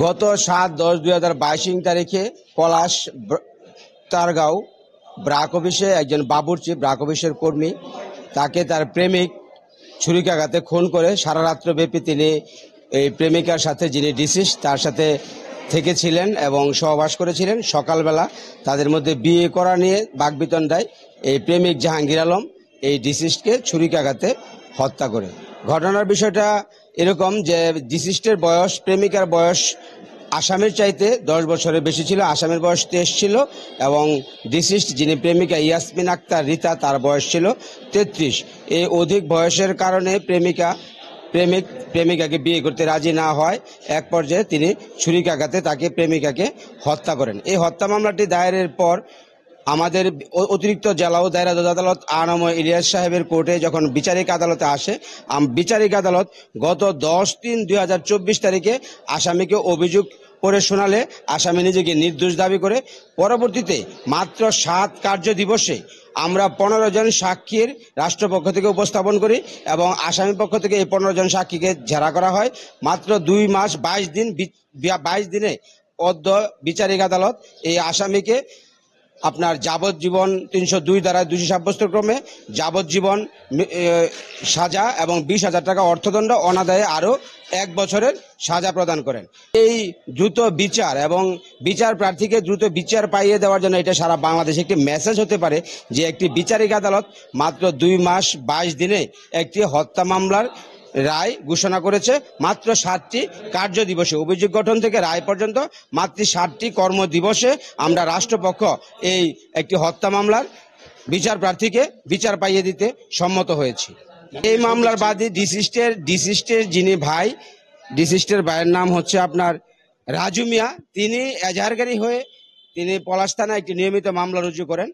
গত 7-10-2022 তারিখে পলাশ তারগাঁও ব্রাক অফিসে একজন বাবুর্চি ব্রাক অফিসের কর্মী তাকে তার প্রেমিক ছুরিকাঘাতে খুন করে সারা রাত্র ব্যাপী তিনি এই প্রেমিকার সাথে যিনি ডিসিস তার সাথে থেকেছিলেন এবং সহবাস করেছিলেন। সকালবেলা তাদের মধ্যে বিয়ে করা নিয়ে বাকবিতণ্ডায় এই প্রেমিক জাহাঙ্গীর আলম এই ডিসিসকে ছুরিকাঘাতে হত্যা করে। ঘটনার বিষয়টা এরকম যে ডিসিস্টের বয়স, প্রেমিকার বয়স আসামির চাইতে 10 বছরের বেশি ছিল। আসামির বয়স 23 ছিল এবং ডিসিস্ট যিনি প্রেমিকা ইয়াসমিন আক্তার রীতা তার বয়স ছিল 33। এই অধিক বয়সের কারণে প্রেমিকাকে বিয়ে করতে রাজি না হয় এক পর্যায়ে তিনি ছুরিকাঘাতে তাকে প্রেমিকাকে হত্যা করেন। এই হত্যা মামলাটি দায়েরের পর আমাদের অতিরিক্ত জেলা ও দায়রা জজ আদালত আনম ইলিয়াস সাহেবের কোর্টে যখন বিচারিক আদালতে আসে, বিচারিক আদালত গত 10-3-2024 তারিখে আসামিকে অভিযোগ করে শোনালে আসামি নিজেকে নির্দোষ দাবি করে। পরবর্তীতে মাত্র 7 কার্য দিবসে আমরা 15 জন সাক্ষীর রাষ্ট্রপক্ষ থেকে উপস্থাপন করি এবং আসামি পক্ষ থেকে এই 15 জন সাক্ষীকে জেরা করা হয়। মাত্র 2 মাস 22 দিনে অদ্য বিচারিক আদালত এই আসামিকে আপনার যাবজ্জীবন 302 ধারা 2 সাব্যস্ত ক্রমে যাবজ্জীবন সাজা এবং 20,000 টাকা অর্থদণ্ড অনাদায়ে আরও 1 বছরের সাজা প্রদান করেন। এই দ্রুত বিচার এবং বিচার প্রার্থীকে দ্রুত বিচার পাইয়ে দেওয়ার জন্য এটা সারা বাংলাদেশে একটি মেসেজ হতে পারে যে একটি বিচারিক আদালত মাত্র 2 মাস 22 দিনে একটি হত্যা মামলার রায় ঘোষণা করেছে। মাত্র 7টি কার্য দিবসে, অভিযোগ গঠন থেকে রায় পর্যন্ত মাত্র 7টি কর্মদিবসে আমরা রাষ্ট্রপক্ষ এই একটি হত্যা মামলার বিচার প্রার্থীকে বিচার পাইয়ে দিতে সম্মত হয়েছি। এই মামলার বাদী ডিসিস্টের যিনি ভাই, ডিসিস্টের ভাইয়ের নাম হচ্ছে আপনার রাজু মিয়া। তিনি এজাহারকারী হয়ে তিনি পলাশ থানায় একটি নিয়মিত মামলা রুজু করেন।